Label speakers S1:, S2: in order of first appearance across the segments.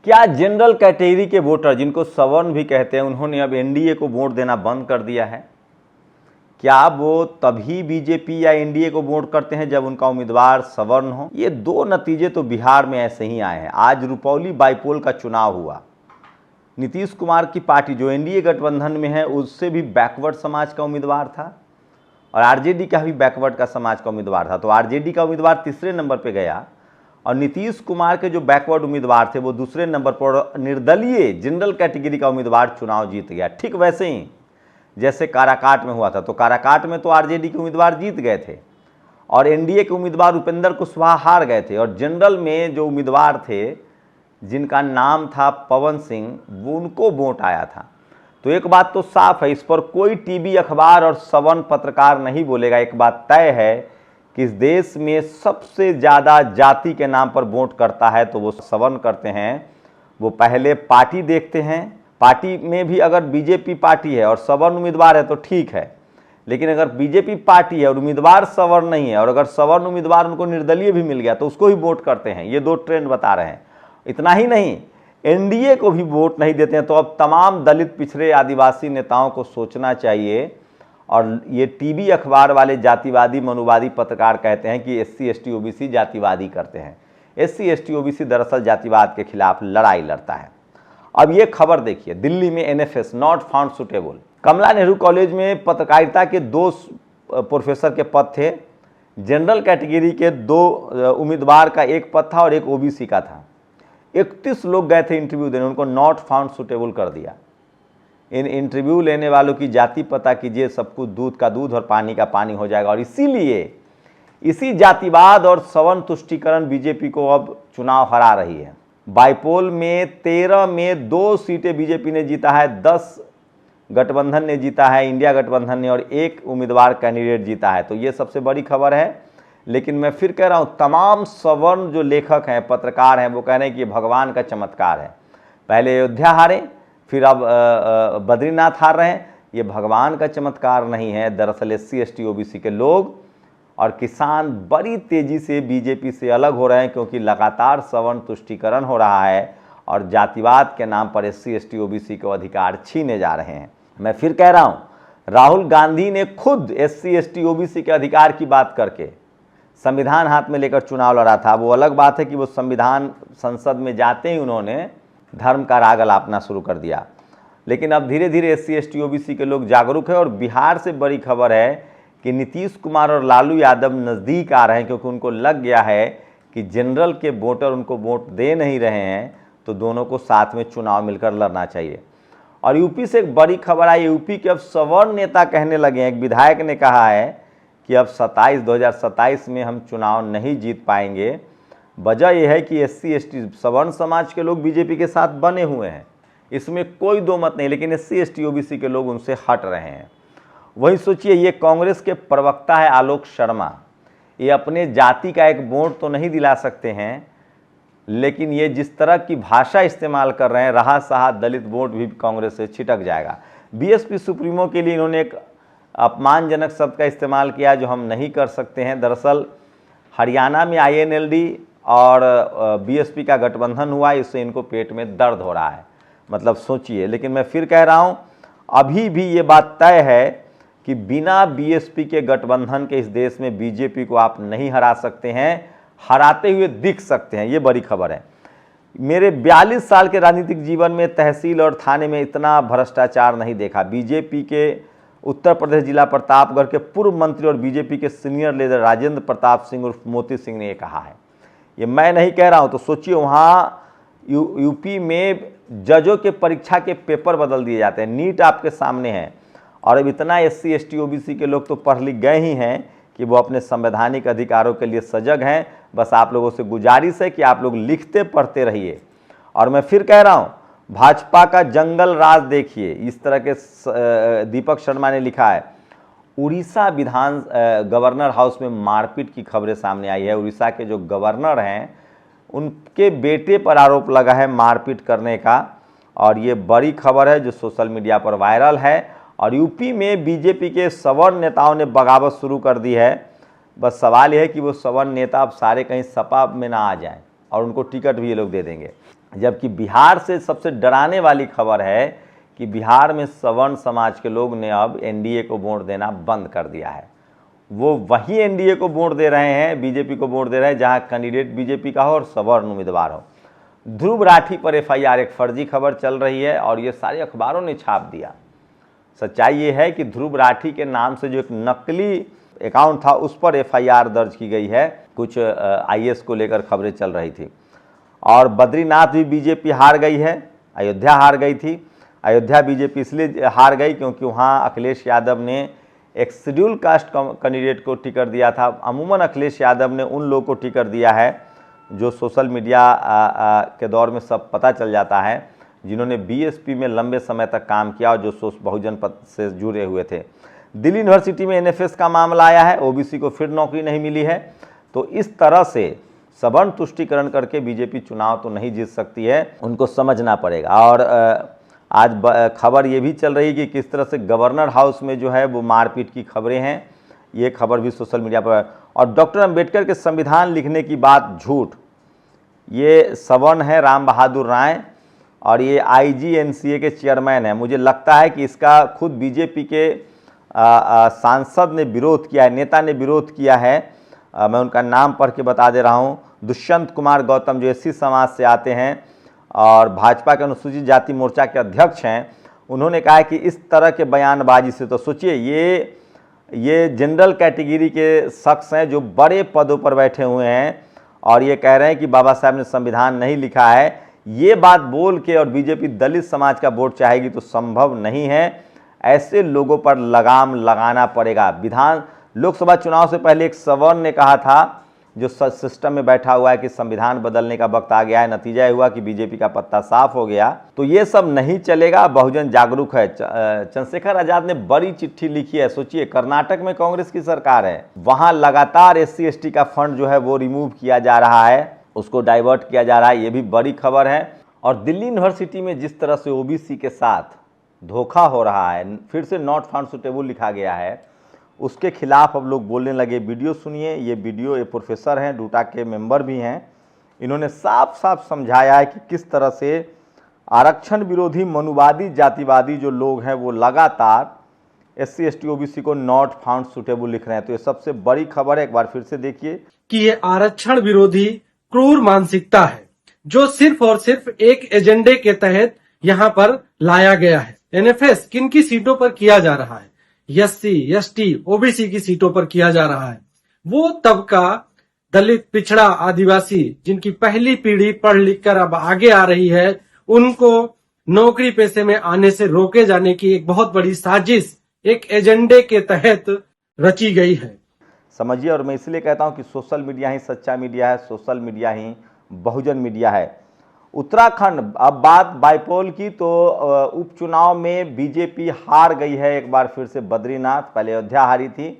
S1: क्या general category के voter, जिनको सवर्ण भी कहते हैं, उन्होंने अब एनडीए को वोट देना बंद कर दिया है? क्या वो तभी बीजेपी या एनडीए को वोट करते हैं जब उनका उम्मीदवार सवर्ण हो? ये दो नतीजे तो बिहार में ऐसे ही आए हैं। आज रुपौली बाईपोल का चुनाव हुआ। नीतीश कुमार की पार्टी जो एनडीए गठबंधन में है, उससे भी बैकवर्ड समाज का उम्मीदवार था और आरजेडी का भी बैकवर्ड का समाज का उम्मीदवार था। तो आरजेडी का उम्मीदवार तीसरे नंबर पर गया और नीतीश कुमार के जो बैकवर्ड उम्मीदवार थे वो दूसरे नंबर पर, निर्दलीय जनरल कैटेगरी का उम्मीदवार चुनाव जीत गया। ठीक वैसे ही जैसे काराकाट में हुआ था। तो काराकाट में तो आरजेडी के उम्मीदवार जीत गए थे और एनडीए के उम्मीदवार उपेंद्र कुशवाहा हार गए थे, और जनरल में जो उम्मीदवार थे जिनका नाम था पवन सिंह, वो उनको वोट आया था। तो एक बात तो साफ है, इस पर कोई टीवी, अखबार और सवर्ण पत्रकार नहीं बोलेगा। एक बात तय है कि इस देश में सबसे ज़्यादा जाति के नाम पर वोट करता है तो वो सवर्ण करते हैं। वो पहले पार्टी देखते हैं, पार्टी में भी अगर बीजेपी पार्टी है और सवर्ण उम्मीदवार है तो ठीक है, लेकिन अगर बीजेपी पार्टी है और उम्मीदवार सवर्ण नहीं है, और अगर सवर्ण उम्मीदवार उनको निर्दलीय भी मिल गया तो उसको ही वोट करते हैं। ये दो ट्रेंड बता रहे हैं। इतना ही नहीं, एनडीए को भी वोट नहीं देते हैं। तो अब तमाम दलित, पिछड़े, आदिवासी नेताओं को सोचना चाहिए। और ये टीवी, अखबार वाले जातिवादी, मनुवादी पत्रकार कहते हैं कि एससी, एसटी, ओबीसी जातिवादी करते हैं। एससी, एसटी, ओबीसी दरअसल जातिवाद के खिलाफ लड़ाई लड़ता है। अब ये खबर देखिए, दिल्ली में NFS not found suitable. Kamla Nehru college में पत्रकारिता के 2 प्रोफेसर के पद थे। जनरल कैटेगरी के 2 उम्मीदवार का एक पद था और एक ओबीसी का था। 31 लोग गए थे इंटरव्यू देने, उनको नॉट फाउंड सुटेबल कर दिया। इन इंटरव्यू लेने वालों की जाति पता कीजिए, सब कुछ दूध का दूध और पानी का पानी हो जाएगा। और इसीलिए इसी जातिवाद और सवर्ण तुष्टीकरण बीजेपी को अब चुनाव हरा रही है। बाईपोल में 13 में 2 सीटें बीजेपी ने जीता है, 10 गठबंधन ने जीता है, इंडिया गठबंधन ने, और 1 उम्मीदवार कैंडिडेट जीता है। तो ये सबसे बड़ी खबर है। लेकिन मैं फिर कह रहा हूँ, तमाम सवर्ण जो लेखक हैं, पत्रकार हैं, वो कह रहे हैं कि ये भगवान का चमत्कार है। पहले अयोध्या हारे, फिर अब बद्रीनाथ हार रहे हैं। ये भगवान का चमत्कार नहीं है। दरअसल एससी, एसटी, ओबीसी के लोग और किसान बड़ी तेजी से बीजेपी से अलग हो रहे हैं, क्योंकि लगातार सवर्ण तुष्टीकरण हो रहा है और जातिवाद के नाम पर एससी, एसटी, ओबीसी को अधिकार छीने जा रहे हैं। मैं फिर कह रहा हूँ, राहुल गांधी ने खुद एससी, एसटी, ओबीसी के अधिकार की बात करके संविधान हाथ में लेकर चुनाव लड़ा था। वो अलग बात है कि वो संविधान संसद में जाते ही उन्होंने धर्म का राग अलापना शुरू कर दिया। लेकिन अब धीरे धीरे एससी, एसटी, ओबीसी के लोग जागरूक हैं। और बिहार से बड़ी खबर है कि नीतीश कुमार और लालू यादव नज़दीक आ रहे हैं, क्योंकि उनको लग गया है कि जनरल के वोटर उनको वोट दे नहीं रहे हैं, तो दोनों को साथ में चुनाव मिलकर लड़ना चाहिए। और यूपी से एक बड़ी खबर आई। यूपी के अब सवर्ण नेता कहने लगे हैं, एक विधायक ने कहा है कि अब 2027 में हम चुनाव नहीं जीत पाएंगे। वजह यह है कि एससी, एसटी, सवर्ण समाज के लोग बीजेपी के साथ बने हुए हैं, इसमें कोई दो मत नहीं, लेकिन एससी, एसटी, ओबीसी के लोग उनसे हट रहे हैं। वही सोचिए, ये कांग्रेस के प्रवक्ता है आलोक शर्मा। ये अपने जाति का एक वोट तो नहीं दिला सकते हैं, लेकिन ये जिस तरह की भाषा इस्तेमाल कर रहे हैं, रहा सहा दलित वोट भी कांग्रेस से छिटक जाएगा। बीएसपी सुप्रीमो के लिए इन्होंने एक अपमानजनक शब्द का इस्तेमाल किया जो हम नहीं कर सकते हैं। दरअसल हरियाणा में आईएनएलडी और बीएसपी का गठबंधन हुआ, इससे इनको पेट में दर्द हो रहा है। मतलब सोचिए। लेकिन मैं फिर कह रहा हूँ, अभी भी ये बात तय है कि बिना बीएसपी के गठबंधन के इस देश में बीजेपी को आप नहीं हरा सकते हैं, हराते हुए दिख सकते हैं। ये बड़ी खबर है। मेरे 42 साल के राजनीतिक जीवन में तहसील और थाने में इतना भ्रष्टाचार नहीं देखा। बीजेपी के उत्तर प्रदेश जिला प्रतापगढ़ के पूर्व मंत्री और बीजेपी के सीनियर लीडर राजेंद्र प्रताप सिंह उर्फ मोती सिंह ने ये कहा है। ये मैं नहीं कह रहा हूँ। तो सोचिए, वहाँ यूपी में जजों के परीक्षा के पेपर बदल दिए जाते हैं। नीट आपके सामने है। और अब इतना एससी, एसटी, ओबीसी के लोग तो पढ़ लिख गए ही हैं कि वो अपने संवैधानिक अधिकारों के लिए सजग हैं। बस आप लोगों से गुजारिश है कि आप लोग लिखते पढ़ते रहिए। और मैं फिर कह रहा हूँ, भाजपा का जंगल राज देखिए। इस तरह के दीपक शर्मा ने लिखा है। उड़ीसा गवर्नर हाउस में मारपीट की खबरें सामने आई है। उड़ीसा के जो गवर्नर हैं, उनके बेटे पर आरोप लगा है मारपीट करने का, और ये बड़ी खबर है जो सोशल मीडिया पर वायरल है। और यूपी में बीजेपी के सवर्ण नेताओं ने बगावत शुरू कर दी है। बस सवाल यह है कि वो सवर्ण नेता अब सारे कहीं सपा में ना आ जाएं, और उनको टिकट भी ये लोग दे देंगे। जबकि बिहार से सबसे डराने वाली खबर है कि बिहार में सवर्ण समाज के लोग ने अब एनडीए को वोट देना बंद कर दिया है। वो वही एनडीए को वोट दे रहे हैं, बीजेपी को वोट दे रहे हैं जहां कैंडिडेट बीजेपी का हो और सवर्ण उम्मीदवार हो। ध्रुव राठी पर एफआईआर, एक फर्जी खबर चल रही है और ये सारे अखबारों ने छाप दिया। सच्चाई ये है कि ध्रुव राठी के नाम से जो एक नकली अकाउंट था उस पर एफआईआर दर्ज की गई है। कुछ आईएएस को लेकर खबरें चल रही थी। और बद्रीनाथ भी बीजेपी हार गई है, अयोध्या हार गई थी। अयोध्या बीजेपी इसलिए हार गई क्योंकि वहाँ अखिलेश यादव ने एक शेड्यूल कास्ट कैंडिडेट को टिकट दिया था। अमूमन अखिलेश यादव ने उन लोगों को टिकट दिया है जो सोशल मीडिया के दौर में सब पता चल जाता है, जिन्होंने बीएसपी में लंबे समय तक काम किया और जो बहुजन पद से जुड़े हुए थे। दिल्ली यूनिवर्सिटी में एनएफएस का मामला आया है, ओबीसी को फिर नौकरी नहीं मिली है। तो इस तरह से सवर्ण तुष्टिकरण करके बीजेपी चुनाव तो नहीं जीत सकती है, उनको समझना पड़ेगा। और आज खबर ये भी चल रही है कि किस तरह से गवर्नर हाउस में जो है वो मारपीट की खबरें हैं, ये खबर भी सोशल मीडिया पर। और डॉक्टर अंबेडकर के संविधान लिखने की बात झूठ। ये सवर्ण है राम बहादुर राय और ये आईजीएनसीए के चेयरमैन हैं। मुझे लगता है कि इसका खुद बीजेपी के सांसद ने विरोध किया है, नेता ने विरोध किया है। मैं उनका नाम पढ़ के बता दे रहा हूँ। दुष्यंत कुमार गौतम जो एससी समाज से आते हैं और भाजपा के अनुसूचित जाति मोर्चा के अध्यक्ष हैं, उन्होंने कहा है कि इस तरह के बयानबाजी से, तो सोचिए ये जनरल कैटेगरी के शख्स हैं जो बड़े पदों पर बैठे हुए हैं और ये कह रहे हैं कि बाबा साहब ने संविधान नहीं लिखा है। ये बात बोल के और बीजेपी दलित समाज का वोट चाहेगी तो संभव नहीं है। ऐसे लोगों पर लगाम लगाना पड़ेगा। लोकसभा चुनाव से पहले एक सवर्ण ने कहा था, जो सिस्टम में बैठा हुआ है, कि संविधान बदलने का वक्त आ गया है। नतीजा हुआ कि बीजेपी का पत्ता साफ हो गया। तो ये सब नहीं चलेगा, बहुजन जागरूक है। चंद्रशेखर आजाद ने बड़ी चिट्ठी लिखी है। सोचिए, कर्नाटक में कांग्रेस की सरकार है, वहां लगातार एससी एसटी का फंड जो है वो रिमूव किया जा रहा है, उसको डाइवर्ट किया जा रहा है, ये भी बड़ी खबर है। और दिल्ली यूनिवर्सिटी में जिस तरह से ओबीसी के साथ धोखा हो रहा है, फिर से नॉट फाउंड सुटेबल लिखा गया है, उसके खिलाफ अब लोग बोलने लगे। वीडियो सुनिए, ये वीडियो, ये प्रोफेसर हैं, डूटा के मेंबर भी हैं, इन्होंने साफ साफ समझाया है कि किस तरह से आरक्षण विरोधी, मनुवादी, जातिवादी जो लोग हैं वो लगातार एससी एसटी ओबीसी को नॉट फाउंड सुटेबल लिख रहे हैं। तो ये सबसे बड़ी खबर है, एक बार फिर से देखिए
S2: कि ये आरक्षण विरोधी क्रूर मानसिकता है जो सिर्फ और सिर्फ एक एजेंडे के तहत यहाँ पर लाया गया है। एनएफएस किन की सीटों पर किया जा रहा है? एससी, एसटी, ओबीसी की सीटों पर किया जा रहा है। वो तबका दलित, पिछड़ा, आदिवासी, जिनकी पहली पीढ़ी पढ़ लिख कर अब आगे आ रही है, उनको नौकरी पेशे में आने से रोके जाने की एक बहुत बड़ी साजिश एक एजेंडे के तहत रची गई है।
S1: समझिए। और मैं इसलिए कहता हूं कि सोशल मीडिया ही सच्चा मीडिया है, सोशल मीडिया ही बहुजन मीडिया है। उत्तराखंड, अब बात बाइपोल की, तो उपचुनाव में बीजेपी हार गई है एक बार फिर से। बद्रीनाथ, पहले अयोध्या हारी थी।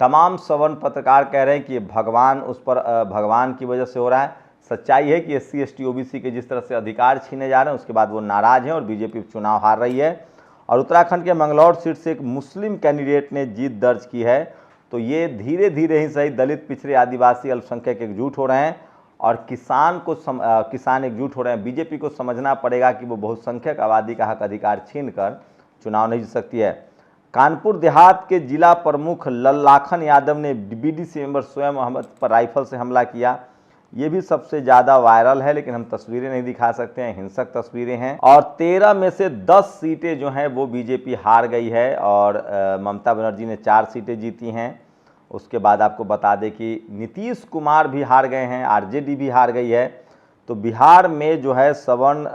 S1: तमाम सवर्ण पत्रकार कह रहे हैं कि भगवान उस पर भगवान की वजह से हो रहा है। सच्चाई है कि एससी एसटी ओबीसी के जिस तरह से अधिकार छीने जा रहे हैं, उसके बाद वो नाराज हैं और बीजेपी चुनाव हार रही है। और उत्तराखंड के मंगलौर सीट से एक मुस्लिम कैंडिडेट ने जीत दर्ज की है। तो ये धीरे धीरे ही सही दलित, पिछड़े, आदिवासी, अल्पसंख्यक एकजुट हो रहे हैं और किसान एकजुट हो रहे हैं। बीजेपी को समझना पड़ेगा कि वो बहुसंख्यक आबादी का हक अधिकार छीनकर चुनाव नहीं जीत सकती है। कानपुर देहात के जिला प्रमुख लल्लाखन यादव ने बीडीसी मेंबर स्वयं अहमद पर राइफल से हमला किया। ये भी सबसे ज़्यादा वायरल है, लेकिन हम तस्वीरें नहीं दिखा सकते हैं, हिंसक तस्वीरें हैं। और 13 में से 10 सीटें जो हैं वो बीजेपी हार गई है और ममता बनर्जी ने 4 सीटें जीती हैं। उसके बाद आपको बता दें कि नीतीश कुमार भी हार गए हैं, आरजेडी भी हार गई है। तो बिहार में जो है सवर्ण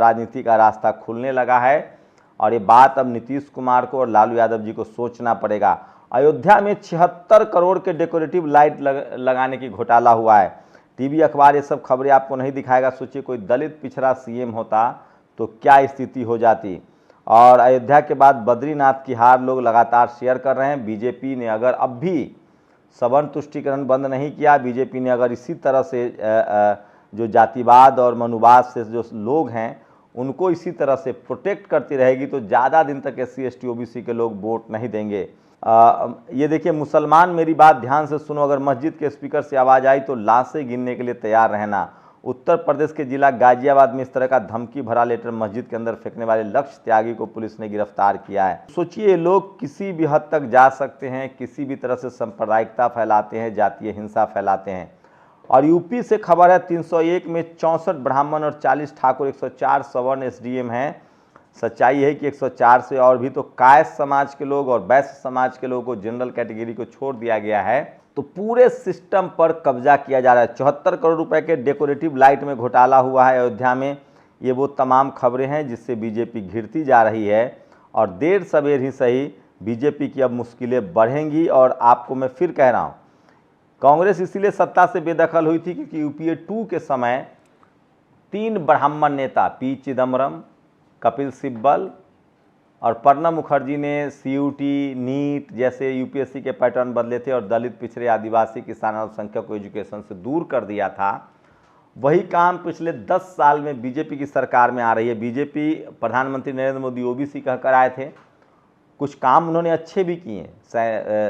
S1: राजनीति का रास्ता खुलने लगा है और ये बात अब नीतीश कुमार को और लालू यादव जी को सोचना पड़ेगा। अयोध्या में 76 करोड़ के डेकोरेटिव लाइट लगाने की घोटाला हुआ है। टीवी अखबार ये सब खबरें आपको नहीं दिखाएगा। सोचिए कोई दलित पिछड़ा सीएम होता तो क्या स्थिति हो जाती। और अयोध्या के बाद बद्रीनाथ की हार लोग लगातार शेयर कर रहे हैं। बीजेपी ने अगर अब भी सवर्ण तुष्टिकरण बंद नहीं किया, बीजेपी ने अगर इसी तरह से जो जातिवाद और मनुवाद से जो लोग हैं उनको इसी तरह से प्रोटेक्ट करती रहेगी तो ज़्यादा दिन तक एससी एसटी ओबीसी के लोग वोट नहीं देंगे। ये देखिए, मुसलमान मेरी बात ध्यान से सुनो, अगर मस्जिद के स्पीकर से आवाज़ आई तो लाशें गिनने के लिए तैयार रहना। उत्तर प्रदेश के जिला गाजियाबाद में इस तरह का धमकी भरा लेटर मस्जिद के अंदर फेंकने वाले लक्ष्य त्यागी को पुलिस ने गिरफ्तार किया है। सोचिए, ये लोग किसी भी हद तक जा सकते हैं, किसी भी तरह से सांप्रदायिकता फैलाते हैं, जातीय हिंसा फैलाते हैं। और यूपी से खबर है 301 में 64 ब्राह्मण और 40 ठाकुर, 104 सवर्ण एसडीएम हैं। सच्चाई है कि 104 से और भी तो कायस्थ समाज के लोग और वैश्य समाज के लोगों को, जनरल कैटेगरी को छोड़ दिया गया है। तो पूरे सिस्टम पर कब्जा किया जा रहा है। 74 करोड़ रुपए के डेकोरेटिव लाइट में घोटाला हुआ है अयोध्या में। ये वो तमाम खबरें हैं जिससे बीजेपी घिरती जा रही है और देर सवेर ही सही बीजेपी की अब मुश्किलें बढ़ेंगी। और आपको मैं फिर कह रहा हूँ, कांग्रेस इसीलिए सत्ता से बेदखल हुई थी क्योंकि यूपीए 2 के समय 3 ब्राह्मण नेता पी चिदम्बरम, कपिल सिब्बल और प्रणब मुखर्जी ने सीयूटी, नीट जैसे यूपीएससी के पैटर्न बदले थे और दलित, पिछड़े, आदिवासी, किसान, अल्पसंख्यक को एजुकेशन से दूर कर दिया था। वही काम पिछले 10 साल में बीजेपी की सरकार में आ रही है। बीजेपी प्रधानमंत्री नरेंद्र मोदी ओबीसी कहकर आए थे, कुछ काम उन्होंने अच्छे भी किए।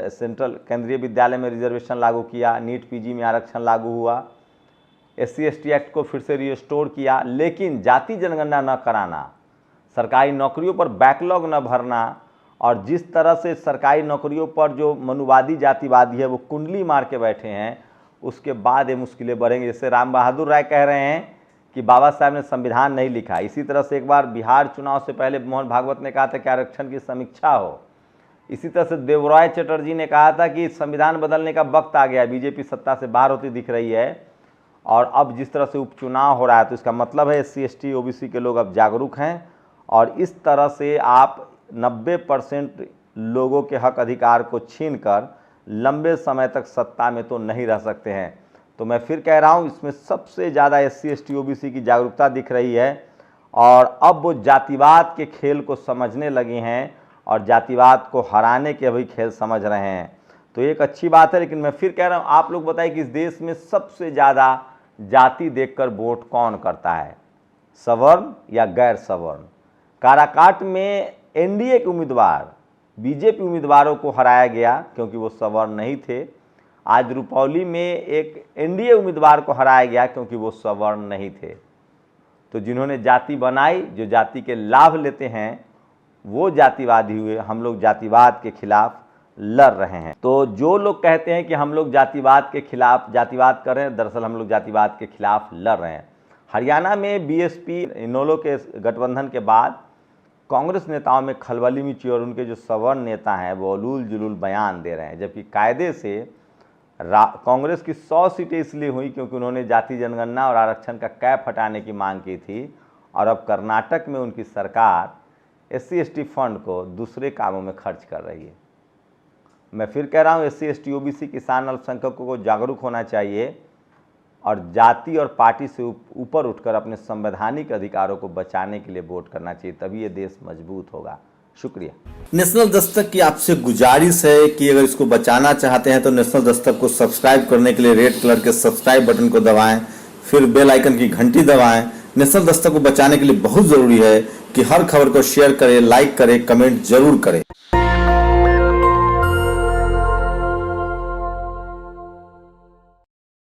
S1: सेंट्रल केंद्रीय विद्यालय में रिजर्वेशन लागू किया, नीट पीजी में आरक्षण लागू हुआ, SC/ST एक्ट को फिर से रिस्टोर किया। लेकिन जाति जनगणना न कराना, सरकारी नौकरियों पर बैकलॉग न भरना और जिस तरह से सरकारी नौकरियों पर जो मनुवादी जातिवादी है वो कुंडली मार के बैठे हैं, उसके बाद ये मुश्किलें बढ़ेंगी। जैसे राम बहादुर राय कह रहे हैं कि बाबा साहब ने संविधान नहीं लिखा। इसी तरह से एक बार बिहार चुनाव से पहले मोहन भागवत ने कहा था कि आरक्षण की समीक्षा हो। इसी तरह से देवराय चटर्जी ने कहा था कि संविधान बदलने का वक्त आ गया। बीजेपी सत्ता से बाहर होती दिख रही है और अब जिस तरह से उपचुनाव हो रहा है तो इसका मतलब है SC/ST OBC के लोग अब जागरूक हैं और इस तरह से आप 90% लोगों के हक अधिकार को छीनकर लंबे समय तक सत्ता में तो नहीं रह सकते हैं। तो मैं फिर कह रहा हूँ, इसमें सबसे ज़्यादा SC/ST OBC की जागरूकता दिख रही है और अब वो जातिवाद के खेल को समझने लगे हैं और जातिवाद को हराने के अभी खेल समझ रहे हैं। तो एक अच्छी बात है। लेकिन मैं फिर कह रहा हूँ, आप लोग बताइए कि इस देश में सबसे ज़्यादा जाति देखकर वोट कौन करता है, सवर्ण या गैर सवर्ण? काराकाट में एनडीए के उम्मीदवार बीजेपी उम्मीदवारों को हराया गया क्योंकि वो सवर्ण नहीं थे। आज रुपौली में एक एनडीए उम्मीदवार को हराया गया क्योंकि वो सवर्ण नहीं थे। तो जिन्होंने जाति बनाई, जो जाति के लाभ लेते हैं, वो जातिवादी हुए। हम लोग जातिवाद के खिलाफ लड़ रहे हैं। तो जो लोग कहते हैं कि हम लोग जातिवाद के खिलाफ जातिवाद कर रहे हैं, दरअसल हम लोग जातिवाद के खिलाफ लड़ रहे हैं। हरियाणा में बीएसपी इनेलो के गठबंधन के बाद कांग्रेस नेताओं में खलबली मची और उनके जो सवर्ण नेता हैं वो उलूल जुलूल बयान दे रहे हैं, जबकि कायदे से कांग्रेस की 100 सीटें इसलिए हुई क्योंकि उन्होंने जाति जनगणना और आरक्षण का कैप हटाने की मांग की थी और अब कर्नाटक में उनकी सरकार SC/ST फंड को दूसरे कामों में खर्च कर रही है। मैं फिर कह रहा हूँ, SC/ST OBC, किसान, अल्पसंख्यकों को जागरूक होना चाहिए और जाति और पार्टी से ऊपर उठकर अपने संवैधानिक अधिकारों को बचाने के लिए वोट करना चाहिए, तभी ये देश मजबूत होगा। शुक्रिया।
S3: नेशनल दस्तक की आपसे गुजारिश है कि अगर इसको बचाना चाहते हैं तो नेशनल दस्तक को सब्सक्राइब करने के लिए रेड कलर के सब्सक्राइब बटन को दबाएं, फिर बेल आइकन की घंटी दबाएं। नेशनल दस्तक को बचाने के लिए बहुत जरूरी है कि हर खबर को शेयर करें, लाइक करें, कमेंट जरूर करें।